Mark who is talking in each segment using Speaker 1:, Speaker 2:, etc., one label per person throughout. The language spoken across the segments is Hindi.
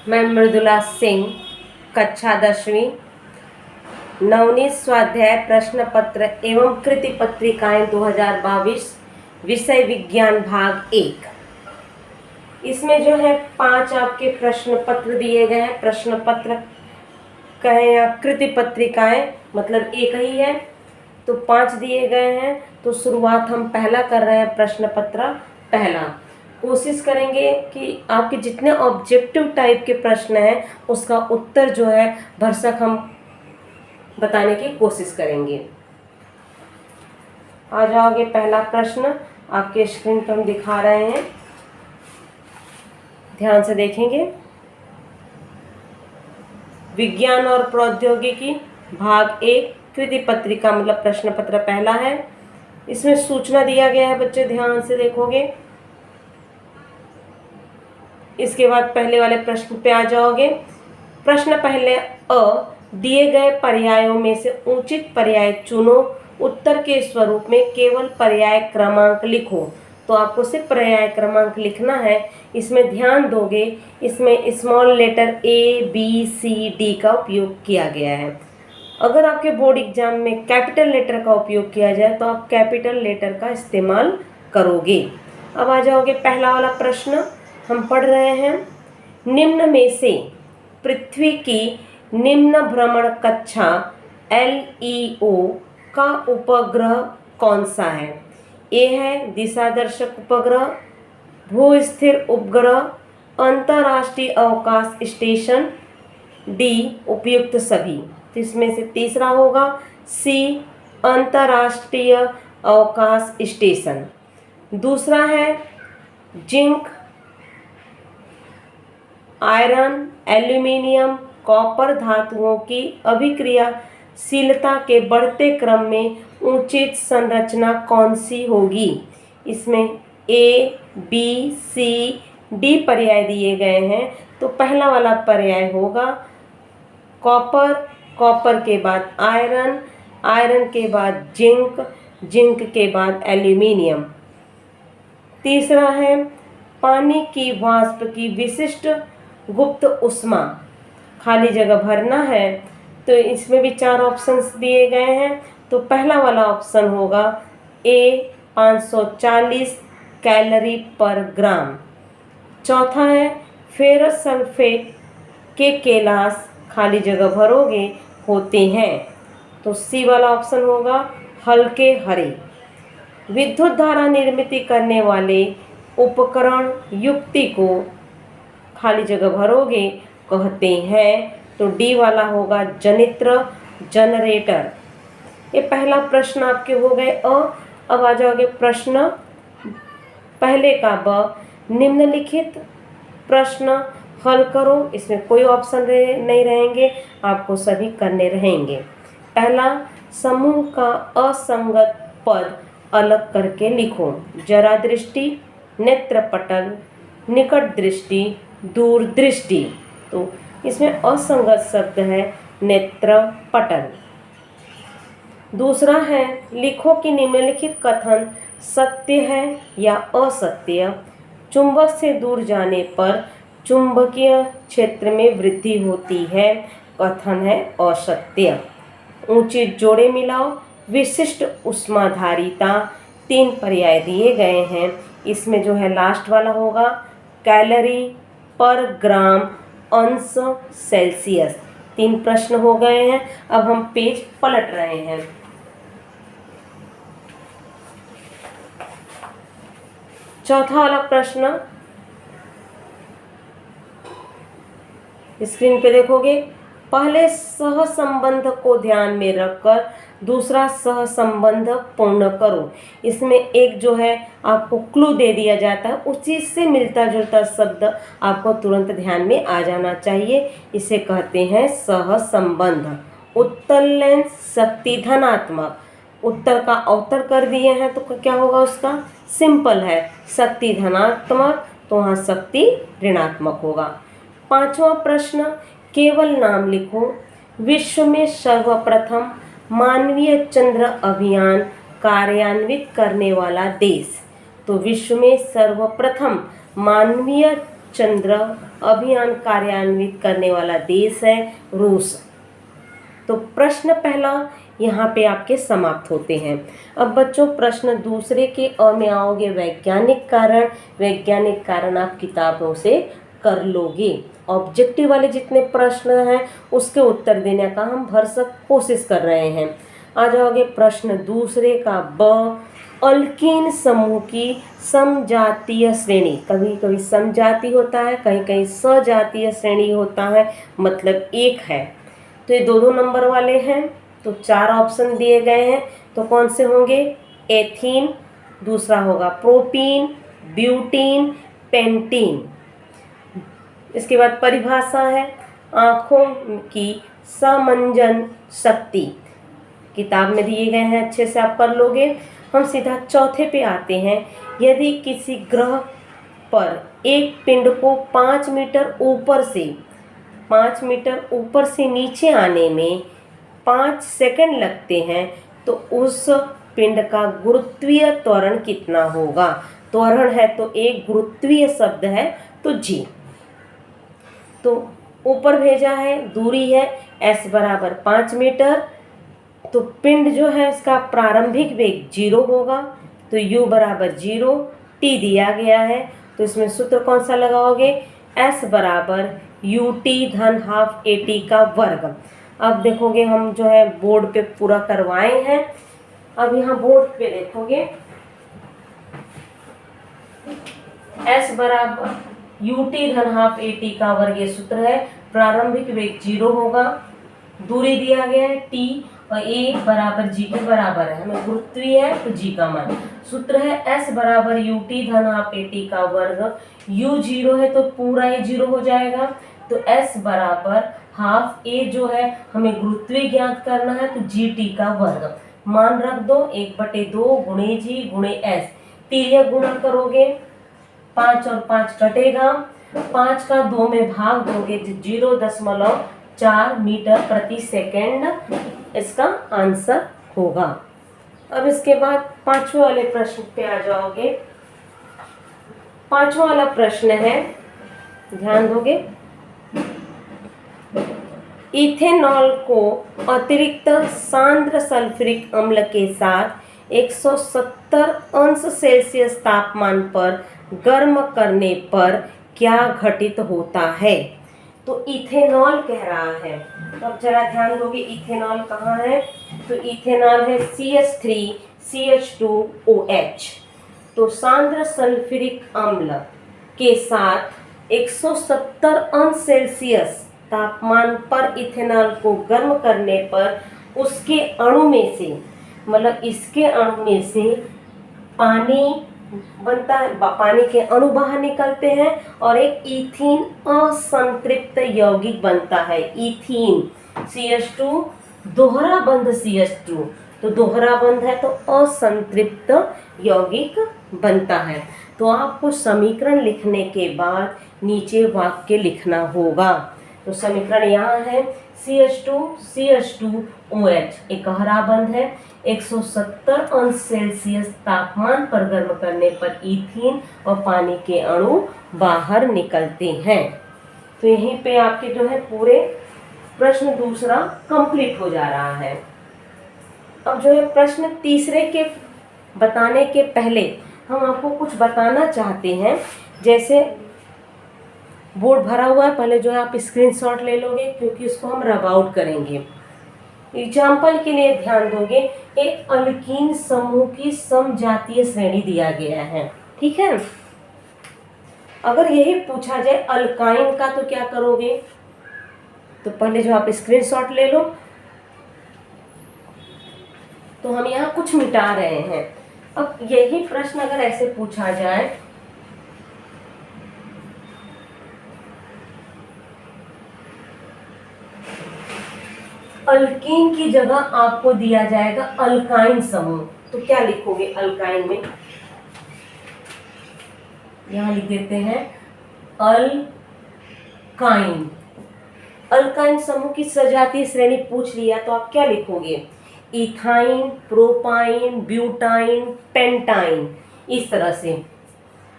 Speaker 1: मैं मृदुला सिंह, कक्षा 10वीं, नवनीत स्वाध्याय प्रश्न पत्र एवं कृति पत्रिकाएं 2022, विषय विज्ञान भाग 1। इसमें जो है 5 आपके प्रश्न पत्र दिए गए हैं। प्रश्न पत्र कहें या कृति पत्रिकाएं मतलब एक ही है, तो 5 दिए गए हैं। तो शुरुआत हम पहला कर रहे हैं। प्रश्न पत्र पहला, कोशिश करेंगे कि आपके जितने ऑब्जेक्टिव टाइप के प्रश्न हैं उसका उत्तर जो है भरसक हम बताने की कोशिश करेंगे। आ जाओगे। पहला प्रश्न आपके स्क्रीन पर हम दिखा रहे हैं, ध्यान से देखेंगे। विज्ञान और प्रौद्योगिकी भाग 1 कृति पत्रिका मतलब प्रश्न पत्र पहला है। इसमें सूचना दिया गया है, बच्चे ध्यान से देखोगे। इसके बाद पहले वाले प्रश्न पे आ जाओगे। प्रश्न पहले अ, दिए गए पर्यायों में से उचित पर्याय चुनो, उत्तर के स्वरूप में केवल पर्याय क्रमांक लिखो। तो आपको सिर्फ पर्याय क्रमांक लिखना है। इसमें ध्यान दोगे, इसमें small letter A B C D का उपयोग किया गया है। अगर आपके बोर्ड एग्जाम में कैपिटल लेटर का उपयोग किया जाए तो आप कैपिटल लेटर का इस्तेमाल करोगे। अब आ जाओगे। पहला वाला प्रश्न हम पढ़ रहे हैं। निम्न में से पृथ्वी की निम्न भ्रमण कक्षा LEO का उपग्रह कौन सा है? ए है दिशादर्शक उपग्रह, भू-स्थिर उपग्रह, अंतर्राष्ट्रीय अवकाश स्टेशन, डी उपयुक्त सभी। तो इसमें से तीसरा होगा सी अंतर्राष्ट्रीय अवकाश स्टेशन। दूसरा है जिंक, आयरन, एल्यूमिनियम, कॉपर धातुओं की अभिक्रियाशीलता के बढ़ते क्रम में उचित संरचना कौन सी होगी? इसमें ए बी सी डी पर्याय दिए गए हैं। तो पहला वाला पर्याय होगा कॉपर, कॉपर के बाद आयरन, आयरन के बाद जिंक, जिंक के बाद एल्यूमिनियम। तीसरा है पानी की वाष्प की विशिष्ट गुप्त उष्मा, खाली जगह भरना है। तो इसमें भी 4 ऑप्शंस दिए गए हैं। तो पहला वाला ऑप्शन होगा ए 540 कैलोरी पर ग्राम। चौथा है फेरस सल्फेट के केलास, खाली जगह भरोगे, होते हैं। तो सी वाला ऑप्शन होगा हल्के हरे। विद्युत धारा निर्मित करने वाले उपकरण युक्ति को, खाली जगह भरोगे, कहते हैं। तो डी वाला होगा जनित्र, जनरेटर। ये पहला प्रश्न आपके हो गए अ। अब आ जाओगे प्रश्न पहले का ब। निम्नलिखित प्रश्न हल करो। इसमें कोई ऑप्शन नहीं रहेंगे, आपको सभी करने रहेंगे। पहला, समूह का असंगत पद अलग करके लिखो। जरा दृष्टि, नेत्रपटल, निकट दृष्टि, दूरदृष्टि। तो इसमें असंगत शब्द है नेत्रपटल। दूसरा है लिखो कि निम्नलिखित कथन सत्य है या असत्य। चुंबक से दूर जाने पर चुंबकीय क्षेत्र में वृद्धि होती है। कथन है असत्य। ऊंचे जोड़े मिलाओ, विशिष्ट उष्माधारिता। 3 पर्याय दिए गए हैं। इसमें जो है लास्ट वाला होगा कैलोरी पर ग्राम अंश सेल्सियस। 3 प्रश्न हो गए हैं। अब हम पेज पलट रहे हैं। चौथा वाला प्रश्न स्क्रीन पे देखोगे। पहले सहसंबंध को ध्यान में रखकर दूसरा सहसंबंध पूर्ण करो। इसमें एक जो है आपको क्लू दे दिया जाता है, उसी से मिलता जुलता शब्द आपको तुरंत ध्यान में आ जाना चाहिए। इसे कहते हैं सहसंबंध। उत्तर लेंस शक्ति धनात्मक, उत्तर का अवतर कर दिए हैं तो क्या होगा? उसका सिंपल है शक्ति धनात्मक, तो वहाँ शक्ति ऋणात्मक होगा। 5वां प्रश्न, केवल नाम लिखो। विश्व में सर्वप्रथम मानवीय चंद्र अभियान कार्यान्वित करने वाला देश। तो विश्व में सर्वप्रथम मानवीय चंद्र अभियान कार्यान्वित करने वाला देश है रूस। तो प्रश्न पहला यहाँ पे आपके समाप्त होते हैं। अब बच्चों प्रश्न दूसरे के अ में आओगे वैज्ञानिक कारण। वैज्ञानिक कारण आप किताबों से कर लोगे। ऑब्जेक्टिव वाले जितने प्रश्न हैं उसके उत्तर देने का हम भरसक कोशिश कर रहे हैं। आ जाओगे प्रश्न दूसरे का ब, अल्कीन समूह की समजातीय श्रेणी। कभी कभी समजाति होता है, कहीं कहीं सजातीय श्रेणी होता है, मतलब एक है। तो ये दो नंबर वाले हैं, तो 4 ऑप्शन दिए गए हैं। तो कौन से होंगे? एथीन, दूसरा होगा प्रोपीन, ब्यूटीन, पेंटीन। इसके बाद परिभाषा है आँखों की समंजन शक्ति, किताब में दिए गए हैं, अच्छे से आप कर लोगे। हम सीधा चौथे पे आते हैं। यदि किसी ग्रह पर एक पिंड को 5 मीटर ऊपर से नीचे आने में 5 सेकंड लगते हैं, तो उस पिंड का गुरुत्वीय त्वरण कितना होगा? त्वरण है तो एक, गुरुत्वीय शब्द है तो जी। तो ऊपर भेजा है, दूरी है s बराबर 5 मीटर। तो पिंड जो है इसका प्रारंभिक वेग 0 होगा, तो u बराबर 0, t दिया गया है। तो इसमें सूत्र कौन सा लगाओगे? s बराबर ut धन हाफ at का वर्ग। अब देखोगे हम जो है बोर्ड पे पूरा करवाए हैं। अब यहाँ बोर्ड पे देखोगे s बराबर ut धन हाफ at का वर्ग, ये सूत्र है। प्रारंभिक वेग 0 होगा, दूरी दिया गया है t, और a बराबर g के बराबर है, हमें गुरुत्वीय है तो g का मान। सूत्र है s बराबर ut धन हाफ at का वर्ग। u 0 है तो पूरा ही 0 हो जाएगा, तो s बराबर हाफ a जो है हमें गुरुत्वीय ज्ञात करना है, तो gt का वर्ग। मान रख दो 1/2 गुणे g गुणे s, तिर्यक गुणा करोगे 5 और 5 कटेगा, 5 का 2 में भाग दोगे 0.4 मीटर प्रति सेकेंड इसका आंसर होगा। अब इसके बाद 5वें वाले प्रश्न पे आ जाओगे। 5वां वाला प्रश्न है, ध्यान दोगे, इथेनॉल को अतिरिक्त सांद्र सल्फ्यूरिक अम्ल के साथ 170 अंश सेल्सियस तापमान पर गर्म करने पर क्या घटित होता है? तो इथेनॉल कह रहा है। तो अब जरा ध्यान दोगे इथेनॉल कहाँ है? तो इथेनॉल है CH3CH2OH। तो सांद्र सल्फ्यूरिक अम्ल के साथ 170 अंश सेल्सियस तापमान पर इथेनॉल को गर्म करने पर उसके अणु में से, मतलब इसके अणु में से पानी बनता है, पानी के अणु बाहर निकलते हैं और एक इथीन असंतृप्त यौगिक बनता है। इथीन CH2 दोहरा बंध CH2, तो दोहरा बंध है तो असंतृप्त यौगिक बनता है। तो आपको समीकरण लिखने के बाद नीचे वाक्य लिखना होगा। तो समीकरण यहाँ है CH2CH2OH एक हरा बंध है, 170 अंश सेल्सियस तापमान पर गर्म करने पर इथीन और पानी के अणु बाहर निकलते हैं। तो यहीं पे आपके जो है पूरे प्रश्न दूसरा कंप्लीट हो जा रहा है। अब जो है प्रश्न तीसरे के बताने के पहले हम आपको कुछ बताना चाहते हैं। जैसे बोर्ड भरा हुआ है, पहले जो है आप स्क्रीनशॉट ले लोगे क्योंकि इसको हम रब आउट करेंगे। एग्जाम्पल के लिए ध्यान दोगे, एक अल्कीन समूह की समजातीय श्रेणी दिया गया है, ठीक है। अगर यही पूछा जाए अल्काइन का तो क्या करोगे? तो पहले जो आप स्क्रीनशॉट ले लो। तो हम यहाँ कुछ मिटा रहे हैं। अब यही प्रश्न अगर ऐसे पूछा जाए, अल्कीन की जगह आपको दिया जाएगा अल्काइन समूह, तो क्या लिखोगे अल्काइन में? यहां लिख देते हैं अल्काइन। अल्काइन समूह की सजातीय श्रेणी पूछ लिया तो आप क्या लिखोगे? इथाइन, प्रोपाइन, ब्यूटाइन, पेंटाइन, इस तरह से।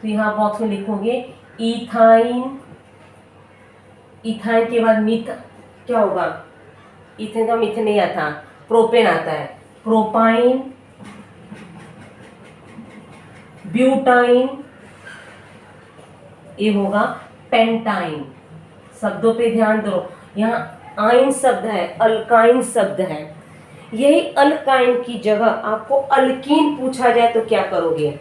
Speaker 1: तो यहाँ बॉक्स में लिखोगे इथाइन, इथाइन के बाद मिथ क्या होगा, इथेन का मिथ नहीं आता, प्रोपेन आता है, प्रोपाइन, ब्यूटाइन, ये होगा पेंटाइन। शब्दों पे ध्यान दो, यहाँ आइन शब्द है, अल्काइन शब्द है। यही अल्काइन की जगह आपको अल्कीन पूछा जाए तो क्या करोगे,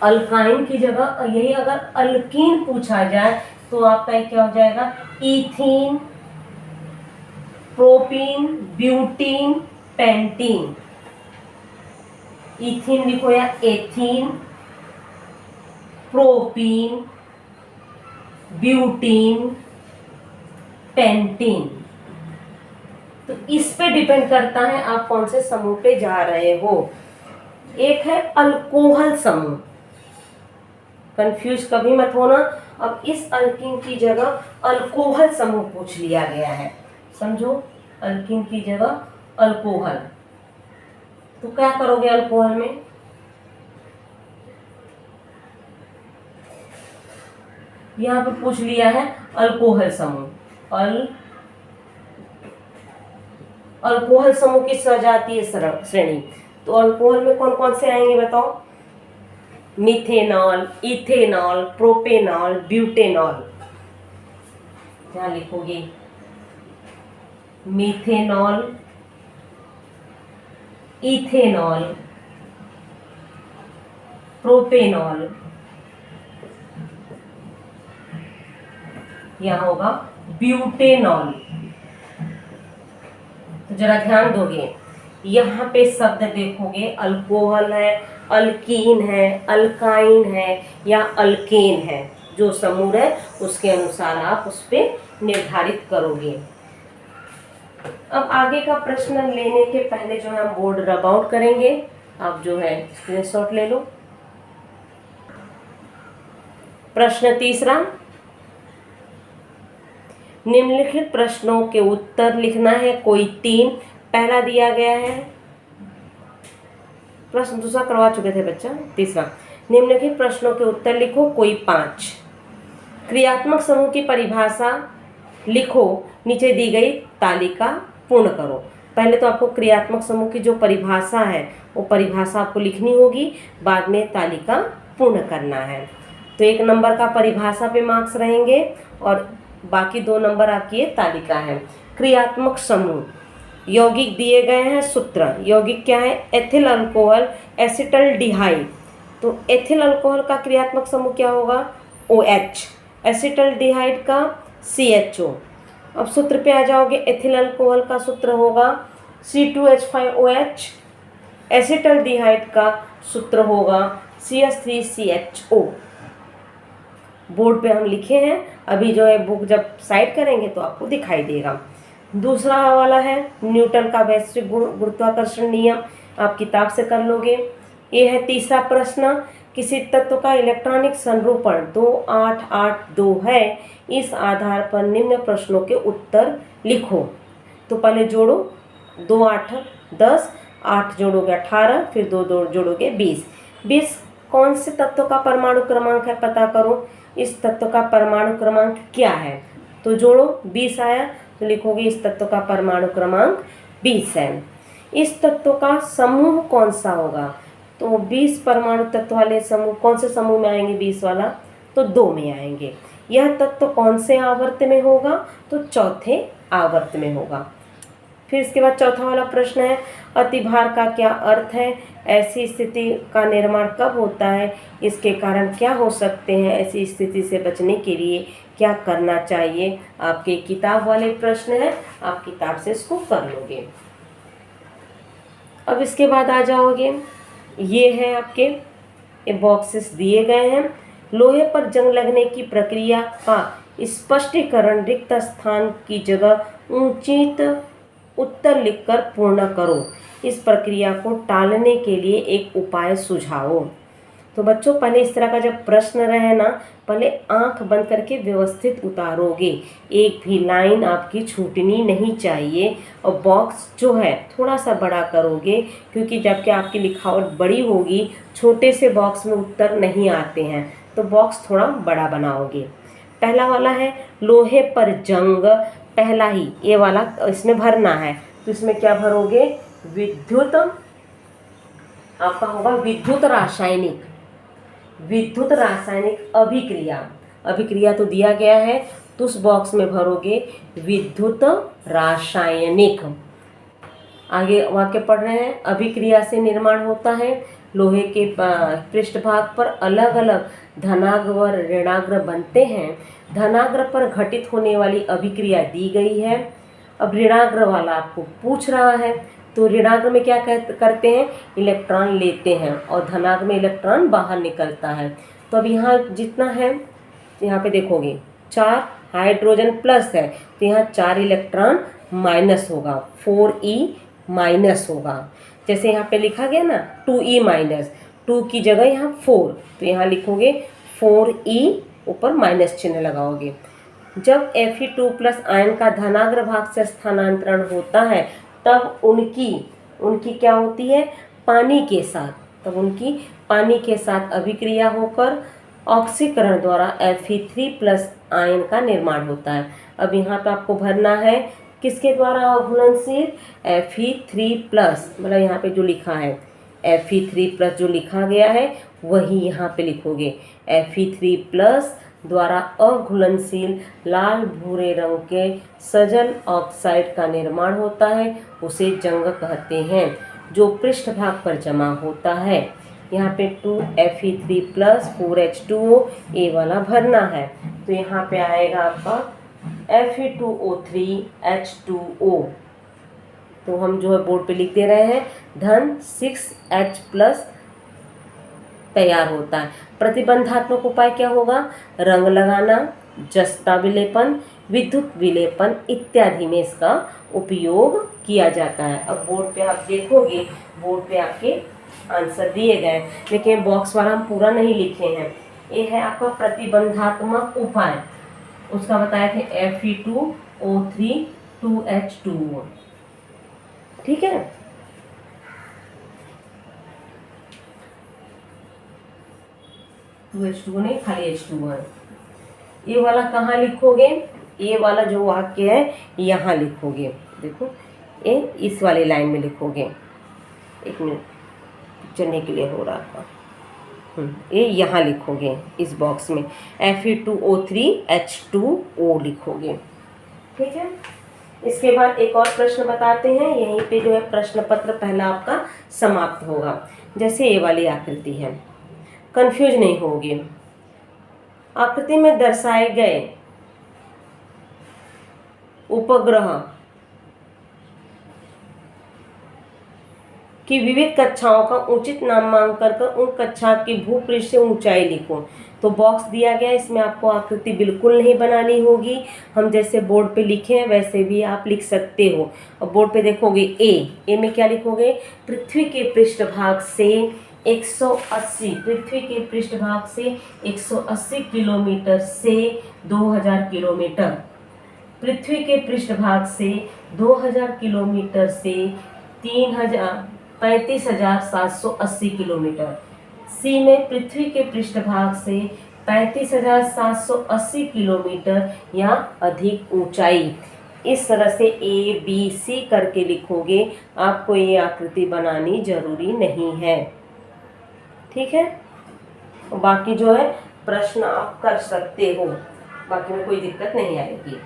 Speaker 1: अल्काइन की जगह यही अगर अल्कीन पूछा जाए तो आपका क्या हो जाएगा, ethene, propene, butene, pentene. Ethene लिखो या एथीन, प्रोपीन, ब्यूटीन, पेंटीन। तो इस पे डिपेंड करता है आप कौन से समूह पे जा रहे हो। एक है अल्कोहल समूह, कंफ्यूज कभी मत होना। अब इस अल्कीन की जगह अल्कोहल समूह पूछ लिया गया है, समझो, अल्कीन की जगह अल्कोहल। तो क्या करोगे अल्कोहल में, यहां पे पूछ लिया है अल्कोहल समूह। अल्कोहल समूह की सजातीय श्रेणी, तो अल्कोहल में कौन कौन से आएंगे बताओ, मिथेनॉल, इथेनॉल, प्रोपेनॉल, ब्यूटेनॉल। क्या लिखोगे, मिथेनॉल, इथेनॉल, प्रोपेनॉल, यहां होगा ब्यूटेनॉल। तो जरा ध्यान दोगे, यहाँ पे शब्द देखोगे, अल्कोहल है, अल्कीन है, अल्काइन है या अल्केन है, जो समूह है उसके अनुसार आप उस पर निर्धारित करोगे। अब आगे का प्रश्न लेने के पहले जो है हम बोर्ड रब आउट करेंगे, आप जो है स्क्रीनशॉट ले लो। प्रश्न तीसरा, निम्नलिखित प्रश्नों के उत्तर लिखना है, कोई 3, पहला दिया गया है, प्रश्न दूसरा करवा चुके थे बच्चा। तीसरा, निम्नलिखित प्रश्नों के उत्तर लिखो, कोई 5। क्रियात्मक समूह की परिभाषा लिखो, नीचे दी गई तालिका पूर्ण करो। पहले तो आपको क्रियात्मक समूह की जो परिभाषा है वो परिभाषा आपको लिखनी होगी, बाद में तालिका पूर्ण करना है। तो 1 नंबर का परिभाषा पे मार्क्स रहेंगे और बाकी 2 नंबर आपकी ये तालिका है। क्रियात्मक समूह, यौगिक दिए गए हैं, सूत्र, यौगिक क्या है, एथिल अल्कोहल एसिटल्डिहाइड। तो एथिल अल्कोहल का क्रियात्मक समूह क्या होगा, OH, एसिटल्डिहाइड का CHO। अब सूत्र पे आ जाओगे, एथिल अल्कोहल का सूत्र होगा C2H5OH, एसिटल्डिहाइड का सूत्र होगा CH3CHO। बोर्ड पे हम लिखे हैं, अभी जो है बुक जब साइड करेंगे तो आपको दिखाई देगा। दूसरा वाला है न्यूटन का वैश्विक गुरुत्वाकर्षण नियम, आप किताब से कर लोगे। ये है तीसरा प्रश्न, किसी तत्व का इलेक्ट्रॉनिक संरूपण 2882 है, इस आधार पर निम्न प्रश्नों के उत्तर लिखो। तो पहले जोड़ो, 2 8 10, 8 जोड़ोगे 18, फिर 2 जोड़ोगे 20। 20 कौन से तत्व का परमाणु क्रमांक है पता करो, इस तत्व का परमाणु क्रमांक क्या है। तो जोड़ो, 20 आया तो लिखोगे इस तत्व का परमाणु क्रमांक 20 है। इस तत्व का समूह कौन सा होगा, तो 20 परमाणु तत्व वाले समूह कौन से समूह में आएंगे, 20 वाला, तो 2 में आएंगे। यह तत्व कौन से आवर्त में होगा, तो चौथे आवर्त में होगा। फिर इसके बाद चौथा वाला प्रश्न है, अतिभार का क्या अर्थ है, ऐसी स्थिति का निर्माण कब होता है, इसके कारण क्या हो सकते हैं, ऐसी स्थिति से बचने के लिए क्या करना चाहिए। आपके किताब वाले प्रश्न है, आप किताब से इसको कर लोगे। अब इसके बाद आ जाओगे, ये है आपके ये बॉक्सेस दिए गए हैं, लोहे पर जंग लगने की प्रक्रिया का स्पष्टीकरण रिक्त स्थान की जगह उचित उत्तर लिखकर पूर्ण करो, इस प्रक्रिया को टालने के लिए एक उपाय सुझाओ। तो बच्चों पहले इस तरह का जब प्रश्न रहे ना, पहले आंख बंद करके व्यवस्थित उतारोगे, एक भी लाइन आपकी छूटनी नहीं चाहिए। और बॉक्स जो है थोड़ा सा बड़ा करोगे, क्योंकि जबकि आपकी लिखावट बड़ी होगी, छोटे से बॉक्स में उत्तर नहीं आते हैं, तो तो बॉक्स थोड़ा बड़ा बनाओगे। पहला वाला है लोहे पर जंग, पहला ही ये वाला इसमें भरना है, तो इसमें क्या भरोगे, विद्युत, आपका होगा विद्युत रासायनिक अभिक्रिया। अभिक्रिया तो दिया गया है, तो उस बॉक्स में भरोगे विद्युत रासायनिक। आगे वाक्य पढ़ रहे हैं, अभिक्रिया से निर्माण होता है लोहे के पृष्ठभाग पर अलग अलग धनाग्र व ऋणाग्र बनते हैं। धनाग्र पर घटित होने वाली अभिक्रिया दी गई है। अब ऋणाग्र वाला आपको पूछ रहा है, तो ऋणाग्र में क्या करते हैं, इलेक्ट्रॉन लेते हैं और धनाग्र में इलेक्ट्रॉन बाहर निकलता है। तो अब यहाँ जितना है, यहाँ पे देखोगे 4 हाइड्रोजन प्लस है, तो यहाँ 4 इलेक्ट्रॉन माइनस होगा, 4e माइनस होगा। जैसे यहाँ पे लिखा गया ना 2e माइनस, 2 की जगह यहाँ 4, तो यहाँ लिखोगे 4e, ऊपर माइनस चिन्ह लगाओगे। जब Fe2+ आयन का धनाग्र भाग से स्थानांतरण होता है, तब उनकी क्या होती है, पानी के साथ, तब उनकी पानी के साथ अभिक्रिया होकर ऑक्सीकरण द्वारा Fe3+ आयन का निर्माण होता है। अब यहाँ पे आपको भरना है किसके द्वारा अघुलनशील, Fe3+, मतलब यहाँ पे जो लिखा है Fe3+ जो लिखा गया है वही यहाँ पे लिखोगे। Fe3+ द्वारा अघुलनशील लाल भूरे रंग के सजल ऑक्साइड का निर्माण होता है, उसे जंग कहते हैं, जो पृष्ठभाग पर जमा होता है। यहाँ पे 2Fe3+, 4H2O, ए वाला भरना है, तो यहाँ पे आएगा आपका Fe2O3 H2O। तो हम जो है बोर्ड पे लिख दे रहे हैं, धन 6H+ तैयार होता है। प्रतिबंधात्मक उपाय क्या होगा, रंग लगाना, जस्ता विलेपन, विद्युत विलेपन इत्यादि में इसका उपयोग किया जाता है। अब बोर्ड पे आप देखोगे, बोर्ड पे आपके आंसर दिए गए, लेकिन बॉक्स वाला हम पूरा नहीं लिखे हैं। ये है आपका प्रतिबंधात्मक उपाय, उसका बताए थे Fe2O3 2H2O, ठीक है। H2O नहीं, खाली H2O है। ये वाला कहाँ लिखोगे, ये वाला जो वाक्य है यहाँ लिखोगे, देखो ये इस वाली लाइन में लिखोगे। एक मिनट, चलने के लिए हो रहा था, ये यहाँ लिखोगे इस बॉक्स में Fe2O3 H2O लिखोगे, ठीक है। इसके बाद एक और प्रश्न बताते हैं, यहीं पे जो है प्रश्न पत्र पहला आपका समाप्त होगा। जैसे ये वाली आकृति है, कंफ्यूज नहीं होगी। आकृति में दर्शाए गए उपग्रह की विविध कक्षाओं का उचित नामांकन कर उन कक्षा की भूपृष्ठ से ऊंचाई लिखो। तो बॉक्स दिया गया, इसमें आपको आकृति बिल्कुल नहीं बनानी होगी, हम जैसे बोर्ड पे लिखे हैं वैसे भी आप लिख सकते हो। और बोर्ड पे देखोगे ए में क्या लिखोगे, पृथ्वी के पृष्ठभाग से 180, पृथ्वी के पृष्ठभाग से 180 किलोमीटर से 2000 किलोमीटर, पृथ्वी के पृष्ठभाग से 2000 किलोमीटर से 35,780 किलोमीटर। सी में पृथ्वी के पृष्ठभाग से 35,780 किलोमीटर या अधिक ऊंचाई। इस तरह से ABC करके लिखोगे, आपको ये आकृति बनानी जरूरी नहीं है, ठीक है। बाकी जो है प्रश्न आप कर सकते हो, बाकी में कोई दिक्कत नहीं आएगी।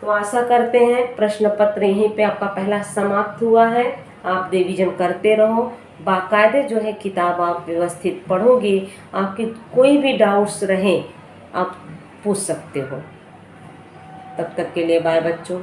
Speaker 1: तो आशा करते हैं प्रश्न पत्र यहीं पे आपका पहला समाप्त हुआ है। आप रिवीजन करते रहो, बाकायदे जो है किताब आप व्यवस्थित पढ़ोगे, आपके कोई भी डाउट्स रहें आप पूछ सकते हो। तब तक के लिए बाय बच्चों।